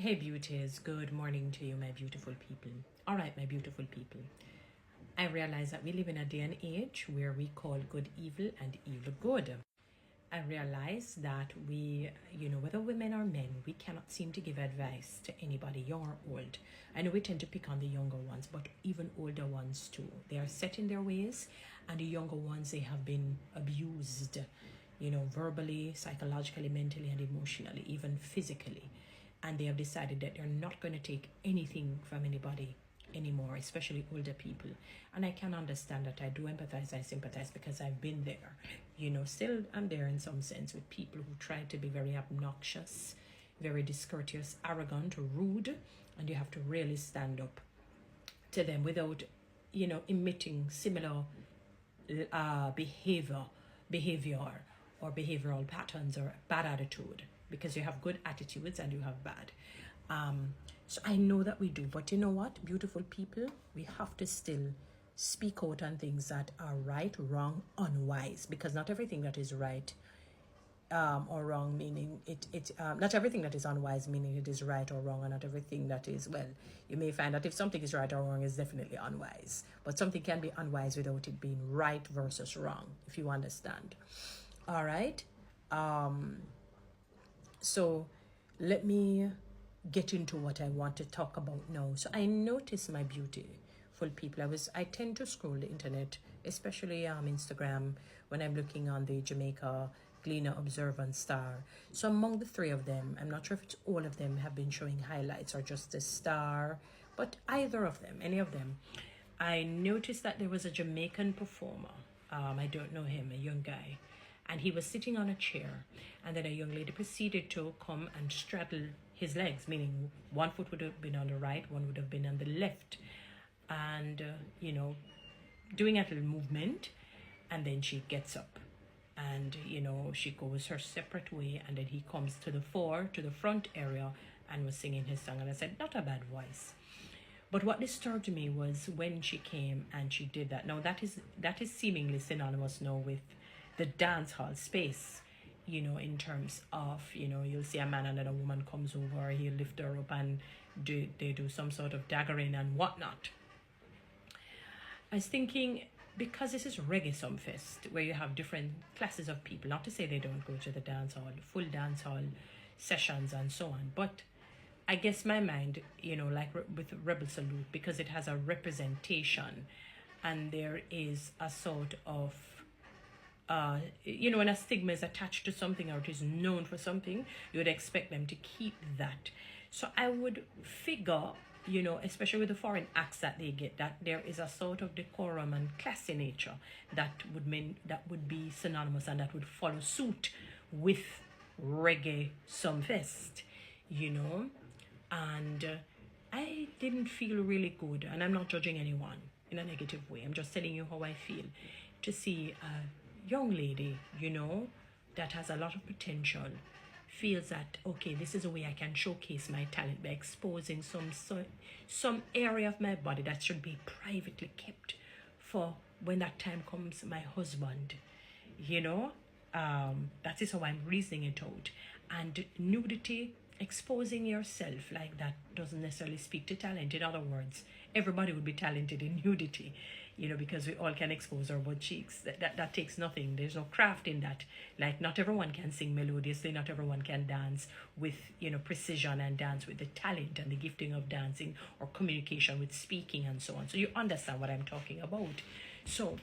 Hey beauties, good morning to you, my beautiful people. All right, my beautiful people. I realize that we live in a day and age where we call good evil and evil good. I realize that whether women or men, we cannot seem to give advice to anybody, young or old. I know we tend to pick on the younger ones, but even older ones too. They are set in their ways, and the younger ones, they have been abused, verbally, psychologically, mentally, and emotionally, even physically. And they have decided that they're not going to take anything from anybody anymore, especially older people. And I can understand that. I do empathize, I sympathize because I've been there. Still I'm there in some sense with people who try to be very obnoxious, very discourteous, arrogant, rude, and you have to really stand up to them without, emitting similar behavior or behavioral patterns or bad attitude, because you have good attitudes and you have bad. So I know that we do, but you know what, beautiful people, we have to still speak out on things that are right, wrong, unwise, because not everything that is right or wrong, meaning not everything that is unwise, meaning it is right or wrong, and not everything that is, well, you may find that if something is right or wrong, is definitely unwise, but something can be unwise without it being right versus wrong, if you understand. All right. So let me get into what I want to talk about now. So I notice, my beautiful people, I tend to scroll the internet, especially Instagram, when I'm looking on the Jamaica Gleaner, Observer, and Star. So among the three of them, I'm not sure if it's all of them have been showing highlights or just the Star, but either of them, any of them, I noticed that there was a Jamaican performer. I don't know him, a young guy, and he was sitting on a chair, and then a young lady proceeded to come and straddle his legs, meaning one foot would have been on the right, one would have been on the left, and doing a little movement, and then she gets up and she goes her separate way, and then he comes to the front area and was singing his song. And I said, not a bad voice. But what disturbed me was when she came and she did that. Now that is seemingly synonymous now with the dance hall space, in terms of, you'll see a man and then a woman comes over, he'll lift her up and they do some sort of daggering and whatnot. I was thinking, because this is Reggae Sumfest, where you have different classes of people, not to say they don't go to the dance hall, full dance hall sessions and so on, but I guess my mind, like with Rebel Salute, because it has a representation and there is a sort of when a stigma is attached to something or it is known for something, you would expect them to keep that. So I would figure, especially with the foreign acts that they get, that there is a sort of decorum and classy nature that would be synonymous and that would follow suit with Reggae Sumfest, and I didn't feel really good, and I'm not judging anyone in a negative way. I'm just telling you how I feel to see young lady, that has a lot of potential, feels that, okay, this is a way I can showcase my talent by exposing some area of my body that should be privately kept for when that time comes, my husband, that is how I'm reasoning it out. And nudity, exposing yourself like that, doesn't necessarily speak to talent. In other words, everybody would be talented in nudity, because we all can expose our butt cheeks. That takes nothing. There's no craft in that. Like, not everyone can sing melodiously, not everyone can dance with, precision, and dance with the talent and the gifting of dancing or communication with speaking and so on. So you understand what I'm talking about. So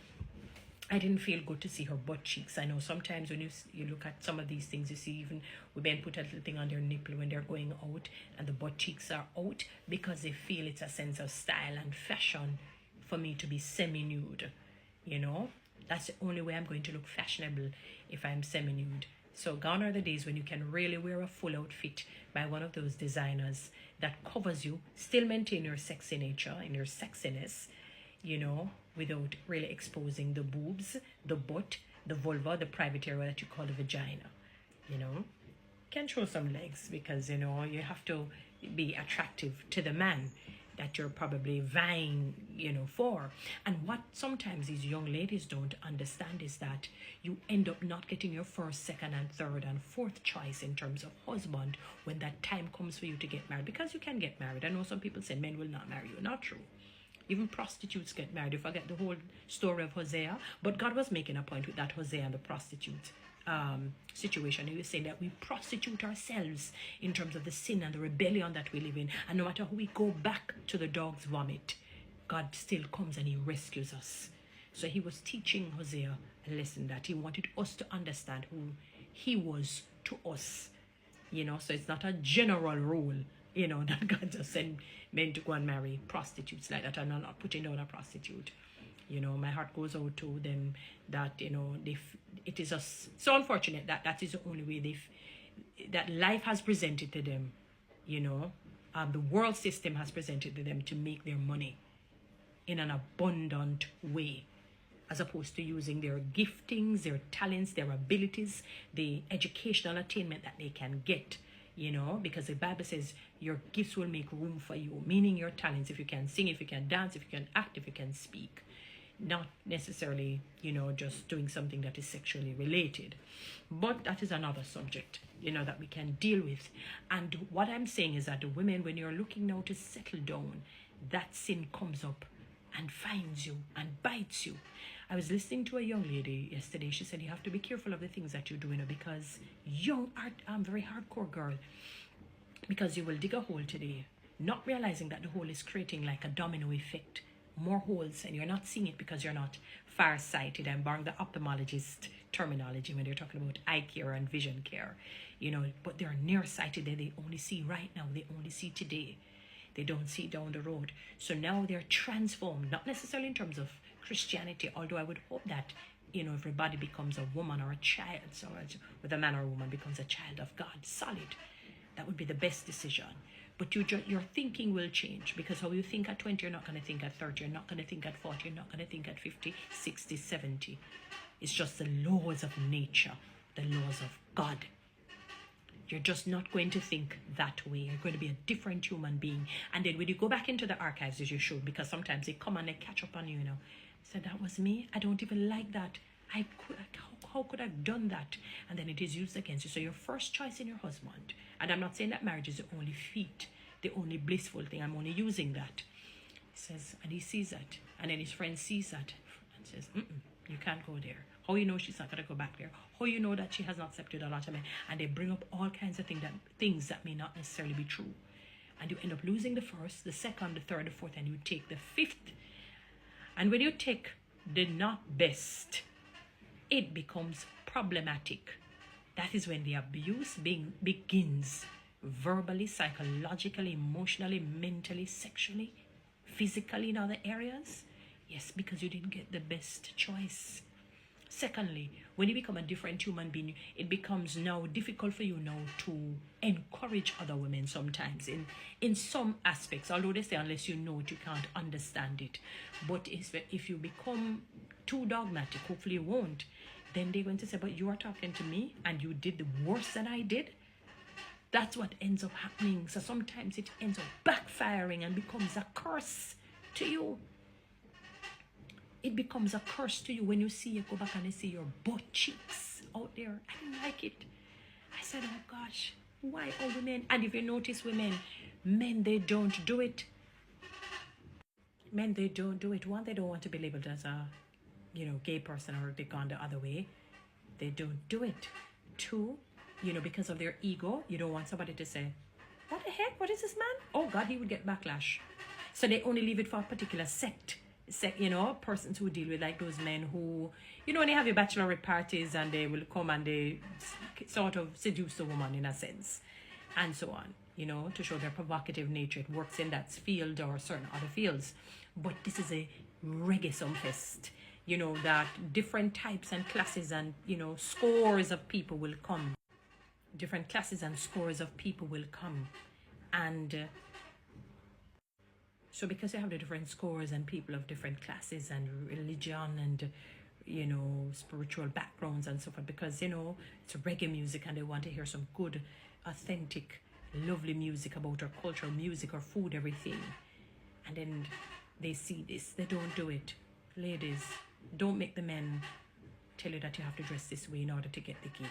I didn't feel good to see her butt cheeks. I know sometimes when you look at some of these things, you see even women put a little thing on their nipple when they're going out and the butt cheeks are out because they feel it's a sense of style and fashion for me to be semi-nude. That's the only way I'm going to look fashionable, if I'm semi-nude. So gone are the days when you can really wear a full outfit by one of those designers that covers you, still maintain your sexy nature and your sexiness, without really exposing the boobs, the butt, the vulva, the private area that you call the vagina. Can show some legs because, you have to be attractive to the man. that you're probably vying, for. And what sometimes these young ladies don't understand is that you end up not getting your first, second, and third, and fourth choice in terms of husband when that time comes for you to get married. Because you can get married. I know some people say men will not marry you. Not true. Even prostitutes get married. You forget the whole story of Hosea. But God was making a point with that Hosea and the prostitute situation. He was saying that we prostitute ourselves in terms of the sin and the rebellion that we live in. And no matter how we go back to the dog's vomit, God still comes and he rescues us. So he was teaching Hosea a lesson that he wanted us to understand who he was to us. So it's not a general rule, that God just sent men to go and marry prostitutes like that. And I'm not putting down a prostitute. My heart goes out to them that, it is just so unfortunate that is the only way that life has presented to them, the world system has presented to them to make their money in an abundant way, as opposed to using their giftings, their talents, their abilities, the educational attainment that they can get, because the Bible says your gifts will make room for you, meaning your talents, if you can sing, if you can dance, if you can act, if you can speak. Not necessarily, just doing something that is sexually related. But that is another subject, that we can deal with. And what I'm saying is that the women, when you're looking now to settle down, that sin comes up and finds you and bites you. I was listening to a young lady yesterday. She said, you have to be careful of the things that you're doing, because very hardcore girl, because you will dig a hole today, not realizing that the hole is creating like a domino effect. More holes, and you're not seeing it because you're not far-sighted. I'm borrowing the ophthalmologist terminology when they're talking about eye care and vision care, but they're nearsighted. They only see right now. They only see today. They don't see down the road. So now they're transformed, not necessarily in terms of Christianity, although I would hope that, everybody becomes a woman or a child, so whether a man or a woman becomes a child of God, solid. That would be the best decision. But your thinking will change, because how you think at 20, you're not going to think at 30, you're not going to think at 40, you're not going to think at 50, 60, 70. It's just the laws of nature, the laws of God. You're just not going to think that way. You're going to be a different human being. And then when you go back into the archives, as you should, because sometimes they come and they catch up on you, So that was me. I don't even like that. How could I have done that? And then it is used against you. So your first choice in your husband, and I'm not saying that marriage is the only feat, the only blissful thing. I'm only using that. He says, and he sees that. And then his friend sees that and says, you can't go there. How you know she's not going to go back there? How you know that she has not slept with a lot of men? And they bring up all kinds of things that may not necessarily be true. And you end up losing the first, the second, the third, the fourth, and you take the fifth. And when you take the not best, it becomes problematic. That is when the abuse begins, verbally, psychologically, emotionally, mentally, sexually, physically, in other areas. Yes, because you didn't get the best choice. Secondly, when you become a different human being, it becomes now difficult for you now to encourage other women sometimes in some aspects. Although they say unless you know it, you can't understand it. But if you become too dogmatic, hopefully you won't, then they're going to say, but you are talking to me and you did the worse than I did. That's what ends up happening. So sometimes it ends up backfiring and becomes a curse to you. It becomes a curse to you when you go back and you see your butt cheeks out there. I didn't like it. I said, oh gosh, why all women? And if you notice women, men, they don't do it. Men, they don't do it. One, they don't want to be labeled as a, gay person, or they gone the other way. They don't do it. Two, because of their ego, you don't want somebody to say, what the heck? What is this man? Oh God, he would get backlash. So they only leave it for a particular sect, persons who deal with like those men who, when they have your bachelorette parties and they will come and they sort of seduce the woman in a sense, and so on, to show their provocative nature. It works in that field or certain other fields. But this is a reggae fest, that different types and classes and, scores of people will come. Different classes and scores of people will come. And so because you have the different scores and people of different classes and religion and, spiritual backgrounds and so forth, because, it's reggae music and they want to hear some good, authentic, lovely music about our culture, music, our food, everything. and then they see this, they don't do it. Ladies, don't make the men tell you that you have to dress this way in order to get the gig.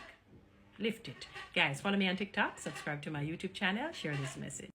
Lift it. Guys, follow me on TikTok, subscribe to my YouTube channel, share this message.